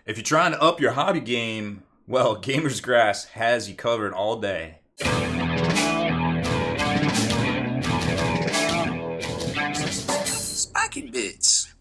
If you're trying to up your hobby game, well, Gamer's Grass has you covered all day. Spiky bits.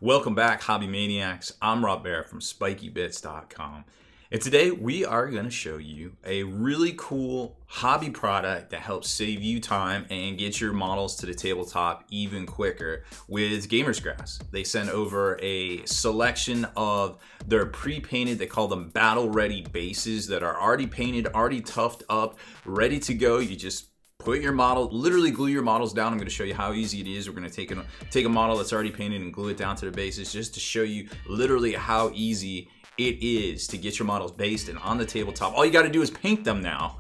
Welcome back, Hobby Maniacs. I'm Baer from SpikyBits.com. And today we are going to show you a really cool hobby product that helps save you time and get your models to the tabletop even quicker with Gamer's Grass. They send over a selection of their pre-painted, they call them battle-ready bases that are already painted, already toughed up, ready to go. You just put your model, literally glue your models down. I'm going to show you how easy it is. We're going to take a model that's already painted and glue it down to the bases just to show you literally how easy it is to get your models based and on the tabletop. All you got to do is paint them now.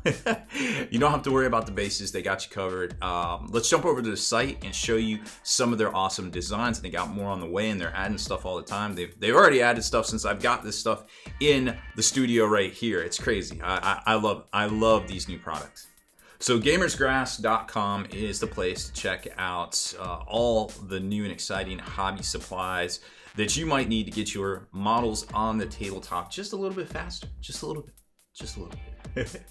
You don't have to worry about the bases. They got you covered. Let's jump over to the site and show you some of their awesome designs. They got more on the way and they're adding stuff all the time. They've already added stuff since I've got this stuff in the studio right here. It's crazy. I love these new products. So gamersgrass.com is the place to check out all the new and exciting hobby supplies that you might need to get your models on the tabletop just a little bit faster, just a little bit.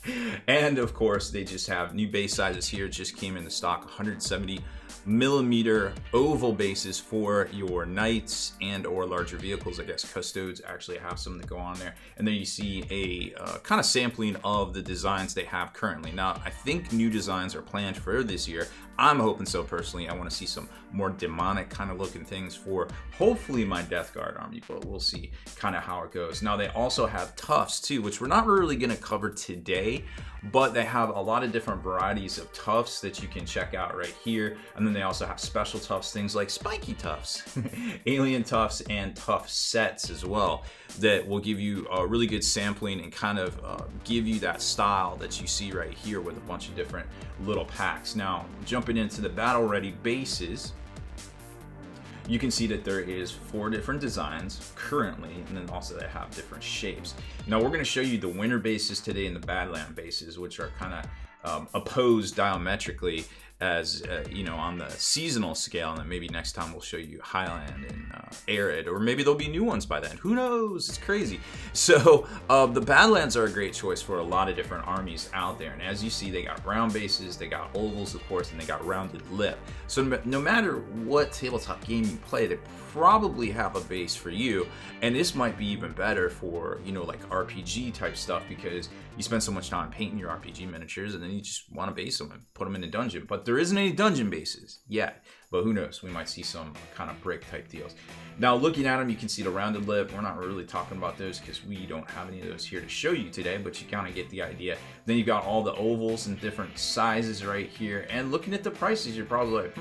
And of course, they just have new base sizes here. Just came in the stock 170 millimeter oval bases for your knights and or larger vehicles. I guess custodes actually have some that go on there. And then you see a kind of sampling of the designs they have currently. Now, I think new designs are planned for this year. I'm hoping so personally. I want to see some more demonic kind of looking things for hopefully my Death Guard army, but we'll see kind of how it goes. Now, they also have tuffs too, which we're not really going to cover today, but they have a lot of different varieties of tuffs that you can check out right here. And then they also have special tuffs, things like spiky tuffs, alien tuffs, and tuff sets as well that will give you a really good sampling and kind of give you that style that you see right here with a bunch of different little packs. Now, jumping into the battle ready bases, you can see that there is 4 different designs currently, and then also they have different shapes. Now we're going to show you the winter bases today and the Badlands bases, which are kind of opposed diametrically as on the seasonal scale, and then maybe next time we'll show you Highland and Arid, or maybe there'll be new ones by then. Who knows? It's crazy. So the Badlands are a great choice for a lot of different armies out there, and as you see, they got round bases, they got ovals, of course, and they got rounded lip. So no matter what tabletop game you play, they probably have a base for you, and this might be even better for like RPG type stuff, because you spend so much time painting your RPG miniatures and then you just want to base them and put them in a dungeon. But there isn't any dungeon bases yet, but who knows, we might see some kind of brick type deals. Now looking at them, you can see the rounded lip. We're not really talking about those because we don't have any of those here to show you today, but you kind of get the idea. Then you've got all the ovals and different sizes right here, and looking at the prices, you're probably like,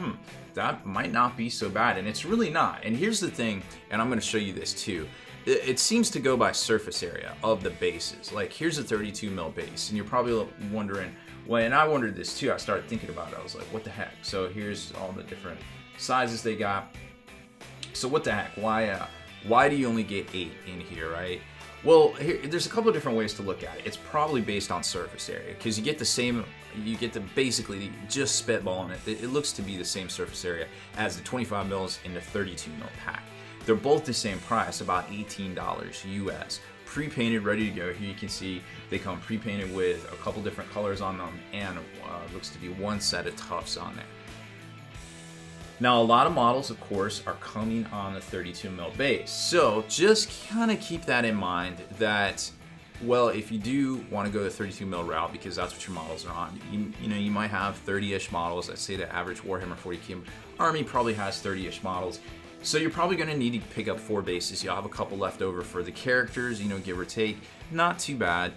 that might not be so bad, and it's really not. And here's the thing, and I'm going to show you this too. It seems to go by surface area of the bases. Like here's a 32 mil base, and you're probably wondering, well, and I wondered this too. I started thinking about it. I was like, what the heck? So here's all the different sizes they got. So what the heck? Why do you only get 8 in here, right? Well, there's a couple of different ways to look at it. It's probably based on surface area, because you get to basically just spitballing it. It looks to be the same surface area as the 25 mils in the 32 mil pack. They're both the same price, about $18 US. Pre-painted, ready to go. Here you can see they come pre-painted with a couple different colors on them, and looks to be 1 set of tuffs on there. Now, a lot of models, of course, are coming on the 32 mil base. So just kind of keep that in mind that, well, if you do want to go the 32 mil route, because that's what your models are on, you might have 30-ish models. I'd say the average Warhammer 40K army probably has 30-ish models. So you're probably going to need to pick up 4 bases. You'll have a couple left over for the characters, give or take. Not too bad.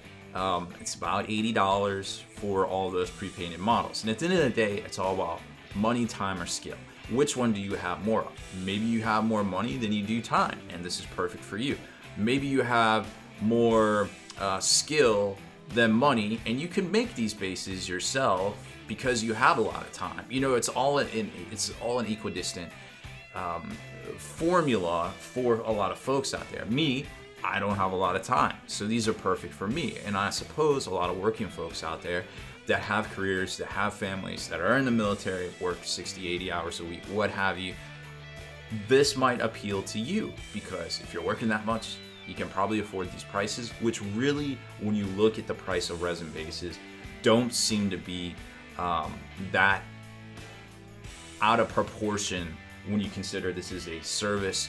It's about $80 for all those pre-painted models. And at the end of the day, it's all about money, time, or skill. Which one do you have more of? Maybe you have more money than you do time, and this is perfect for you. Maybe you have more skill than money, and you can make these bases yourself because you have a lot of time. It's all an equidistant formula for a lot of folks out there. Me, I don't have a lot of time, so these are perfect for me. And I suppose a lot of working folks out there that have careers, that have families, that are in the military, work 60, 80 hours a week, what have you, this might appeal to you, because if you're working that much, you can probably afford these prices, which really, when you look at the price of resin bases, don't seem to be that out of proportion when you consider this is a service.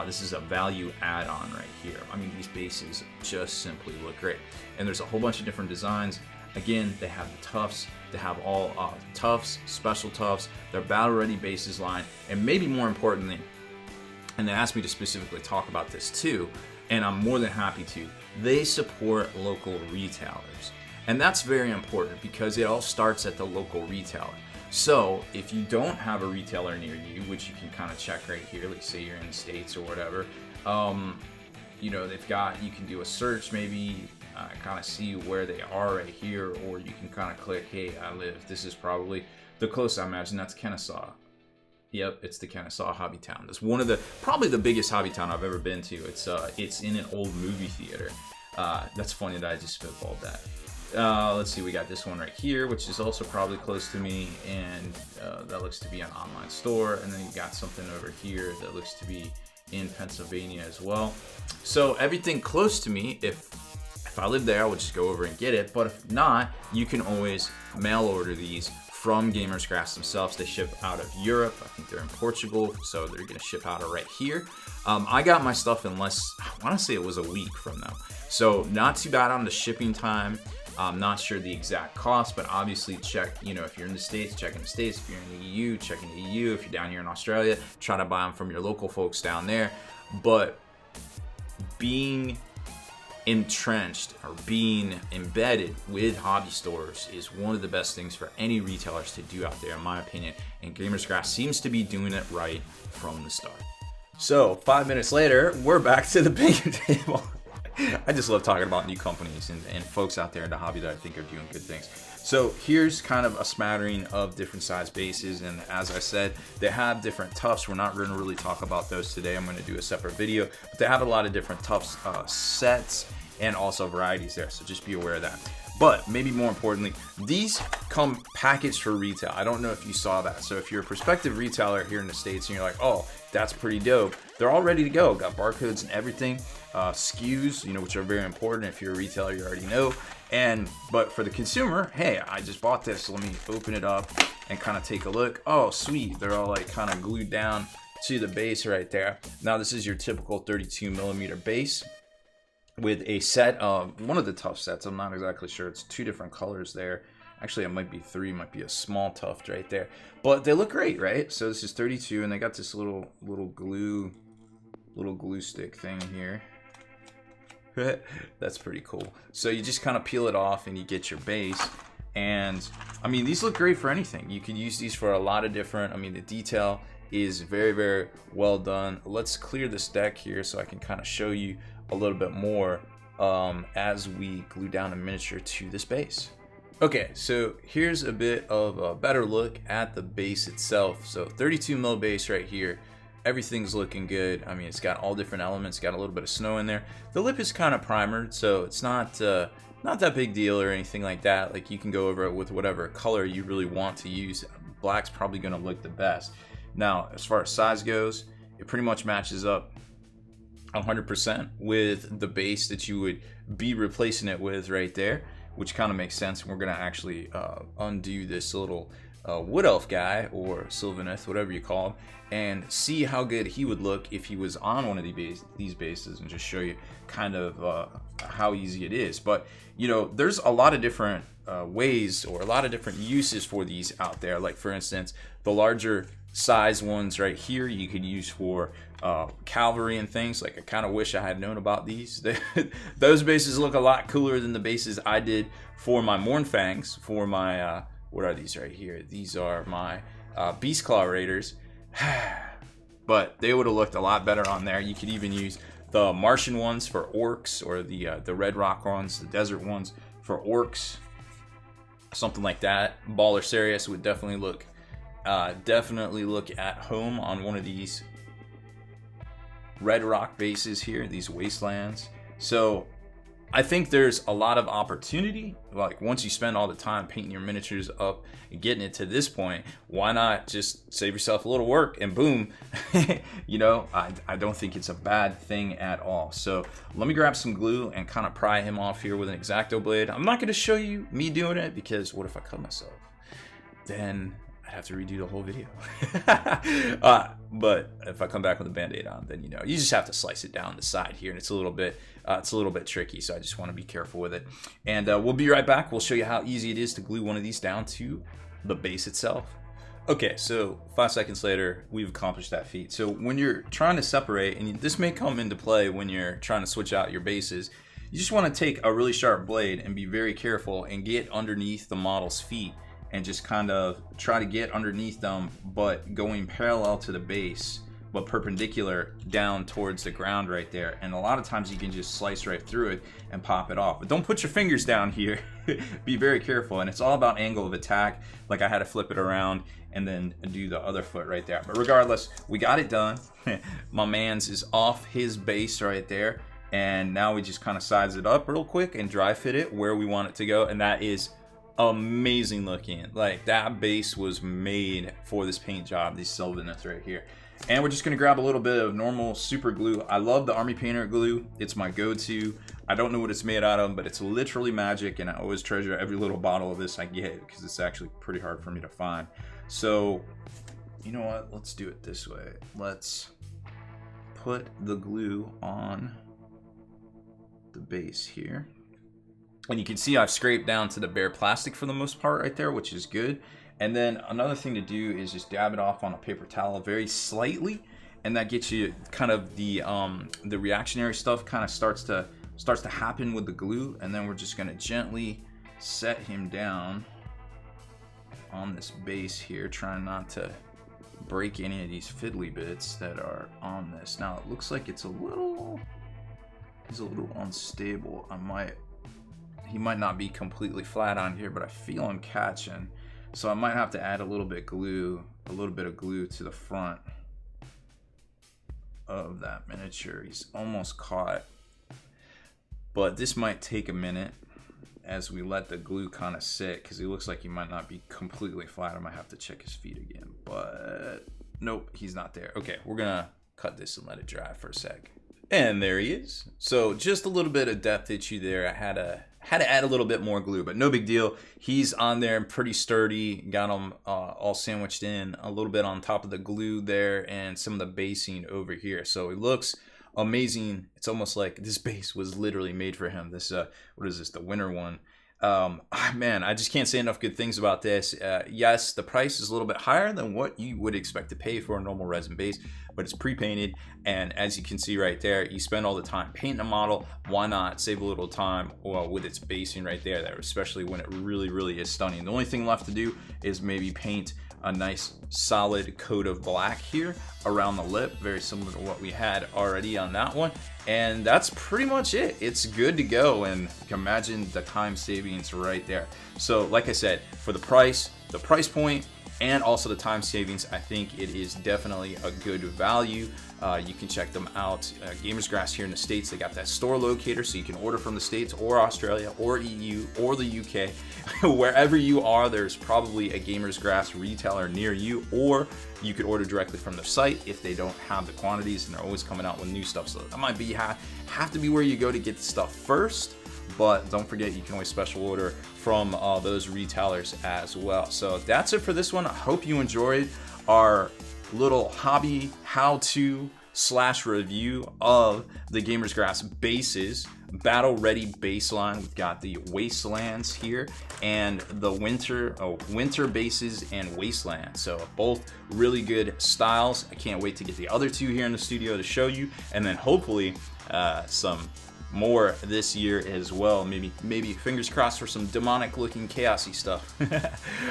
This is a value add-on right here. I mean, these bases just simply look great. And there's a whole bunch of different designs. Again, they have the tuffs. They have all tuffs, special tuffs, their battle-ready bases line, and maybe more importantly, and they asked me to specifically talk about this too, and I'm more than happy to, they support local retailers. And that's very important because it all starts at the local retailer. So if you don't have a retailer near you, which you can kind of check right here, let's say you're in the States or whatever, you know, they've got, you can do a search, maybe kind of see where they are right here, or you can kind of click, hey, I live, this is probably the closest, I imagine that's Kennesaw. Yep, it's the Kennesaw Hobby Town. It's one of the, probably the biggest hobby town I've ever been to. It's in an old movie theater. That's funny that I just spitballed that. Let's see, we got this one right here, which is also probably close to me, and that looks to be an online store. And then you got something over here that looks to be in Pennsylvania as well. So everything close to me, if I live there, I would just go over and get it. But if not, you can always mail order these from Gamers Grass themselves. They ship out of Europe. I think they're in Portugal, so they're gonna ship out of right here. I got my stuff in less, I wanna say it was a week from them. So not too bad on the shipping time. I'm not sure the exact cost, but obviously check, you know, if you're in the States, check in the States. If you're in the EU, check in the EU. If you're down here in Australia, try to buy them from your local folks down there. But being entrenched or being embedded with hobby stores is one of the best things for any retailers to do out there, in my opinion. And Gamers Grass seems to be doing it right from the start. So 5 minutes later, we're back to the bingo table. I just love talking about new companies and folks out there in the hobby that I think are doing good things. So here's kind of a smattering of different size bases, and as I said, they have different tuffs. We're not going to really talk about those today. I'm going to do a separate video, but they have a lot of different tuffs sets and also varieties there, so just be aware of that. But maybe more importantly, these come packaged for retail. I don't know if you saw that. So if you're a prospective retailer here in the States and you're like, oh, that's pretty dope, they're all ready to go. Got barcodes and everything, SKUs, you know, which are very important. If you're a retailer, you already know. But for the consumer, hey, I just bought this, so let me open it up and kind of take a look. Oh, sweet, they're all like kind of glued down to the base right there. Now this is your typical 32mm base with a set of one of the tuff sets. I'm not exactly sure. It's two different colors there. Actually, it might be three. It might be a small tuft right there. But they look great, right? So this is 32, and they got this little glue stick thing here. That's pretty cool. So you just kind of peel it off, and you get your base. And I mean, these look great for anything. You can use these for a lot of different. I mean, the detail is very, very well done. Let's clear this deck here so I can kind of show you a little bit more as we glue down a miniature to this base. Okay, so here's a bit of a better look at the base itself. So 32mm base right here. Everything's looking good. I mean, it's got all different elements, got a little bit of snow in there. The lip is kind of primered, so it's not that big deal or anything like that. Like, you can go over it with whatever color you really want to use. Black's probably gonna look the best. Now, as far as size goes, it pretty much matches up 100% with the base that you would be replacing it with right there, which kind of makes sense. We're gonna actually undo this little wood elf guy, or Sylvaneth, whatever you call him, and see how good he would look if he was on one of these bases, and just show you kind of how easy it is. But you know, there's a lot of different ways or a lot of different uses for these out there. Like, for instance, the larger size ones right here you could use for cavalry and things. Like, I kind of wish I had known about these. Those bases look a lot cooler than the bases I did for my Mournfangs, for my what are these right here? These are my Beastclaw Raiders. But they would have looked a lot better on there. You could even use the Martian ones for orcs, or the Red Rock ones, the desert ones for orcs, something like that. Baller Sirius would definitely look at home on one of these Red Rock bases here, these wastelands. So I think there's a lot of opportunity. Like once you spend all the time painting your miniatures up and getting it to this point, why not just save yourself a little work and boom, you know, I don't think it's a bad thing at all. So let me grab some glue and kind of pry him off here with an X-Acto blade. I'm not going to show you me doing it because what if I cut myself? Then I'd have to redo the whole video. But if I come back with a Band-Aid on, then you know, you just have to slice it down the side here, and it's a little bit tricky, so I just want to be careful with it. And we'll be right back. We'll show you how easy it is to glue one of these down to the base itself. Okay, so 5 seconds later, we've accomplished that feat. So when you're trying to separate, and this may come into play when you're trying to switch out your bases, you just want to take a really sharp blade and be very careful and get underneath the model's feet and just kind of try to get underneath them, but going parallel to the base, but perpendicular down towards the ground right there. And a lot of times you can just slice right through it and pop it off. But don't put your fingers down here. Be very careful. And it's all about angle of attack. Like I had to flip it around and then do the other foot right there. But regardless, we got it done. My man's is off his base right there. And now we just kind of size it up real quick and dry fit it where we want it to go. And that is amazing looking. Like that base was made for this paint job, these Sylvaneth right here. And we're just gonna grab a little bit of normal super glue. I love the Army Painter glue. It's my go-to. I don't know what it's made out of, but it's literally magic, and I always treasure every little bottle of this I get because it's actually pretty hard for me to find. So you know what, let's do it this way. Let's put the glue on the base here. And you can see I've scraped down to the bare plastic for the most part right there, which is good. And then another thing to do is just dab it off on a paper towel very slightly, and that gets you kind of the reactionary stuff kind of starts to happen with the glue. And then we're just gonna gently set him down on this base here, trying not to break any of these fiddly bits that are on this. Now it looks like he's a little unstable. He might not be completely flat on here, but I feel him catching. So I might have to add a little bit of glue to the front of that miniature. He's almost caught, but this might take a minute as we let the glue kind of sit, because he looks like he might not be completely flat. I might have to check his feet again, but nope, he's not there. Okay, we're gonna cut this and let it dry for a sec. And there he is. So just a little bit of depth issue there. I had to add a little bit more glue, but no big deal. He's on there and pretty sturdy. Got him all sandwiched in a little bit on top of the glue there and some of the basing over here. So it looks amazing. It's almost like this base was literally made for him. This, what is this, the winter one? Man, I just can't say enough good things about this. Yes, the price is a little bit higher than what you would expect to pay for a normal resin base, but it's pre-painted, and as you can see right there, you spend all the time painting a model. Why not save a little time with its basing right there, especially when it really is stunning. The only thing left to do is maybe paint a nice solid coat of black here around the lip, very similar to what we had already on that one. And that's pretty much it. It's good to go, and you can imagine the time savings right there. So like I said, for the price point, and also the time savings, I think it is definitely a good value. You can check them out. Gamer's Grass here in the States, they got that store locator, so you can order from the States or Australia or EU or the UK. Wherever you are, there's probably a Gamer's Grass retailer near you, or you could order directly from their site if they don't have the quantities, and they're always coming out with new stuff. So that might be have to be where you go to get the stuff first. But don't forget, you can always special order from those retailers as well. So that's it for this one. I hope you enjoyed our little hobby how-to / review of the Gamer's Grass bases, battle ready baseline. We've got the Wastelands here and the winter bases and Wasteland. So both really good styles. I can't wait to get the other two here in the studio to show you, and then hopefully some more this year as well. Maybe fingers crossed for some demonic looking chaosy stuff.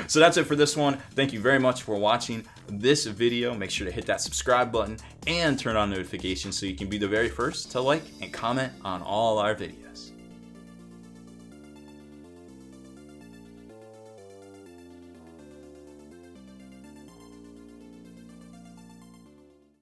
So that's it for this one. Thank you very much for watching this video. Make sure to hit that subscribe button and turn on notifications so you can be the very first to like and comment on all our videos.